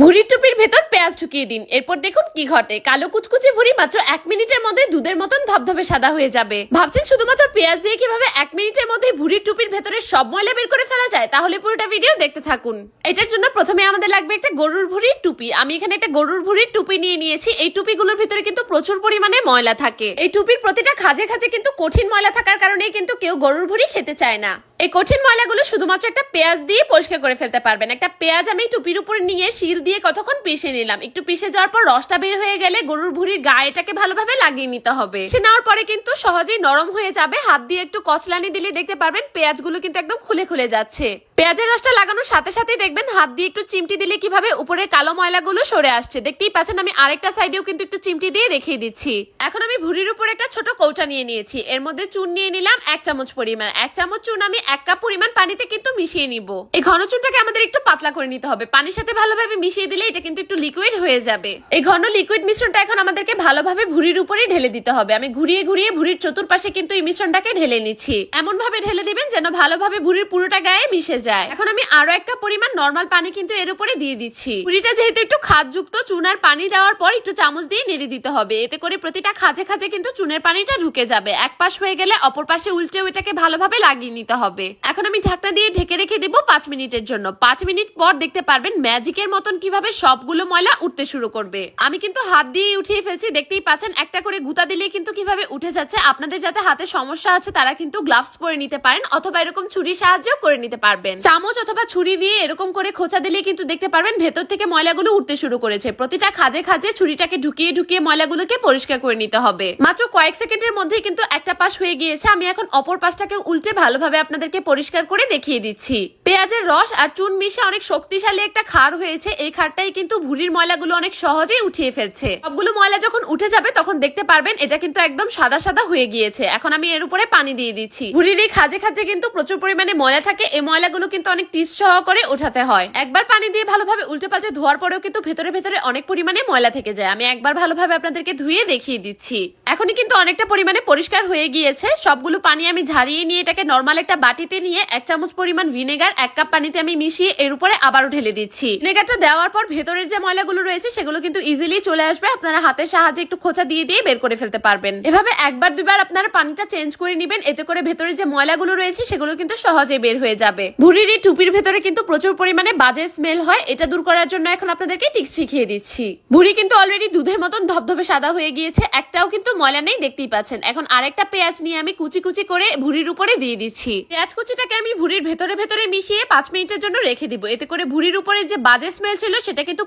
ভুঁড়ির টুপির ভেতর পেঁয়াজ ঢুকিয়ে দিন, এরপর দেখুন কি ঘটে। কালো কুচকুচে ভুঁড়ি মাত্র 1 মিনিটের মধ্যে দুধের মতন ধবধবে সাদা হয়ে যাবে। ভাবছেন শুধুমাত্র পেঁয়াজ দিয়ে কিভাবে 1 মিনিটের মধ্যে ভুঁড়ির টুপির ভেতরে সব ময়লা বের করে ফেলা যায়? তাহলে পুরোটা ভিডিও দেখতে থাকুন। এটার জন্য প্রথমে আমাদের লাগবে একটা গরুর ভুঁড়ির টুপি। আমি এখানে একটা গরুর ভুঁড়ির টুপি নিয়ে নিয়েছি। এই টুপিগুলোর ভিতরে কিন্তু প্রচুর পরিমাণে ময়লা থাকে। এই টুপির প্রতিটা খাঁজে খাঁজে কিন্তু কঠিন ময়লা থাকার কারণে কিন্তু কেউ গরুর ভুঁড়ি খেতে চায় না। এই কঠিন ময়লাগুলো শুধুমাত্র একটা পেঁয়াজ দিয়ে পরিষ্কার করে ফেলতে পারবেন। একটা পেঁয়াজ আমি টুপির উপর নিয়ে শিল দিয়ে কতক্ষণ পিষে নিলাম। একটু পিষে যাওয়ার পর রসটা বের হয়ে গেলে গরুর ভুঁড়ির গায়েটাকে ভালোভাবে লাগিয়ে নিতে হবে। সে নেওয়ার পরে কিন্তু সহজেই নরম হয়ে যাবে। হাত দিয়ে একটু কচলানি দিলে দেখতে পারবেন পেঁয়াজগুলো কিন্তু একদম খুলে খুলে যাচ্ছে। পেঁয়াজের রসটা লাগানোর সাথে সাথে দেখবেন হাত দিয়ে একটু চিমটি দিলে কিভাবে উপরে কালো ময়লাগুলো সরে আসছে। দেখতেই পাচ্ছেন আমি আরেকটা সাইডেও কিন্তু একটু চিমটি দিয়ে দেখিয়ে দিচ্ছি। এখন আমি ভুঁড়ির উপর একটা ছোট কৌটা নিয়ে নিয়েছি। এর মধ্যে চুন নিয়ে নিলাম 1 চামচ পরিমাণ। 1 চামচ চুন আমি 1 কাপ পরিমাণ পানিতে কিন্তু মিশিয়ে নিব। এই ঘন চুনটাকে আমাদের একটু পাতলা করে নিতে হবে। পানির সাথে ভালোভাবে মিশিয়ে দিলে এটা কিন্তু একটু লিকুইড হয়ে যাবে। এই ঘন লিকুইড মিশ্রণটা এখন আমাদেরকে ভালোভাবে ভুঁড়ির উপরে ঢেলে দিতে হবে। আমি ঘুরিয়ে ঘুরিয়ে ভুঁড়ির চতুর্পাশে কিন্তু এই মিশ্রণটাকে ঢেলে নিচ্ছি। এমন ভাবে ঢেলে দিবেন যেন ভালোভাবে ভুঁড়ির পুরোটা গায়ে মিশে যায়। এখন আমি আরো 1 কাপ পরিমাণ নরমাল পানি কিন্তু এর উপরে দিয়ে দিচ্ছি। ভুঁড়িটা যেহেতু একটু খাদযুক্ত, চুন আর পানি দেওয়ার পর একটু চামচ দিয়ে নেড়ে দিতে হবে। এতে করে প্রতিটা খাঁজে খাঁজে কিন্তু চুনের পানিটা ঢুকে যাবে। এক পাশ হয়ে গেলে অপর পাশে উল্টে ওইটাকে ভালোভাবে লাগিয়ে নিতে হবে। এখন আমি ঢাকনা দিয়ে ঢেকে রেখে দিব 5 মিনিটের জন্য। 5 মিনিট পর দেখতে পারবেন ম্যাজিকের মতন কিভাবে সবগুলো ময়লা উঠতে শুরু করবে। আমি কিন্তু হাত দিয়ে উঠিয়ে ফেলছি। দেখতেই পাচ্ছেন একটা করে গুতা দিলে কিন্তু কিভাবে উঠে যাচ্ছে। আপনাদের যাতে হাতে সমস্যা আছে তারা কিন্তু গ্লাভস পরে নিতে পারেন, অথবা এরকম ছুরির সাহায্যেও করে নিতে পারবেন। চামচ অথবা ছুরি দিয়ে এরকম করে খোঁচা দিলে কিন্তু দেখতে পারবেন ভেতর থেকে ময়লাগুলো উঠতে শুরু করেছে। প্রতিটা খাঁজে খাঁজে ছুরিটাকে ঢুকিয়ে ঢুকিয়ে ময়লাগুলোকে পরিষ্কার করে নিতে হবে। মাত্র কয়েক সেকেন্ডের মধ্যেই কিন্তু একটা পাশ হয়ে গিয়েছে। আমি এখন অপর পাশটাকে উল্টে ভালোভাবে আপনাদেরকে পরিষ্কার করে দেখিয়ে দিচ্ছি। পেঁয়াজের রস আর চুন মিশে অনেক শক্তিশালী একটা খার হয়েছে। এই খারটাই কিন্তু ভুঁড়ির ময়লাগুলো অনেক সহজেই উঠিয়ে ফেলছে। সবগুলো ময়লা যখন উঠে যাবে তখন দেখতে পারবেন এটা কিন্তু একদম সাদা সাদা হয়ে গিয়েছে। এখন আমি এর উপরে পানি দিয়ে দিচ্ছি। ভুঁড়ির এই খাঁজে খাঁজে কিন্তু প্রচুর পরিমাণে ময়লা থাকে। এই ময়লাগুলো কিন্তু অনেক টিপস সহকারে ওঠাতে হয়। একবার পানি দিয়ে ভালোভাবে উল্টে পাল্টে ধোয়ার পরেও কিন্তু ভেতরে ভেতরে অনেক পরিমাণে ময়লা থেকে যায়। আমি একবার ভালোভাবে আপনাদেরকে ধুয়ে দেখিয়ে দিচ্ছি। এখনই কিন্তু অনেকটা পরিমাণে পরিষ্কার হয়ে গিয়েছে। সবগুলো পানি আমি ঝারিয়ে নিয়ে এটাকে নরমাল একটা বাটিতে নিয়ে 1 চামচ পরিমাণ ভিনেগার 1 কাপ পানিতে আমি মিশিয়ে এর উপরে আবারও ঢেলে দিচ্ছি। ভিনেগারটা দেওয়ার পর ভেতরের যে ময়লাগুলো রয়েছে সেগুলো কিন্তু ইজিলি চলে আসবে। আপনারা হাতের সাহায্যে একটু খোঁচা দিয়ে দিয়ে বের করে ফেলতে পারবেন। এভাবে একবার দুবার আপনারা পানিটা চেঞ্জ করে নেবেন। এতে করে ভেতরে যে ময়লাগুলো রয়েছে সেগুলো কিন্তু সহজে বের হয়ে যাবে। ভুঁড়ির এই টুপির ভেতরে কিন্তু প্রচুর পরিমাণে বাজে স্মেল হয়। এটা দূর করার জন্য এখন আপনাদেরকে টিপস শিখিয়ে দিচ্ছি। ভুঁড়ি কিন্তু অলরেডি দুধের মতন ধবধবে সাদা হয়ে গিয়েছে। একটাও কিন্তু ময়লা নেই, দেখতেই পাচ্ছেন। এখন আরেকটা পেঁয়াজ নিয়ে আমি কুচি কুচি করে ভুঁড়ির উপরে দিয়ে দিচ্ছি। পেঁয়াজ কুচিটাকে আমি ভুঁড়ির ভেতরে ভেতরে মিশিয়ে 5 মিনিটের জন্য রেখে দিব। এতে করে ভুঁড়ির উপরে যে বাজে স্মেল ছিল সেটা কিন্তু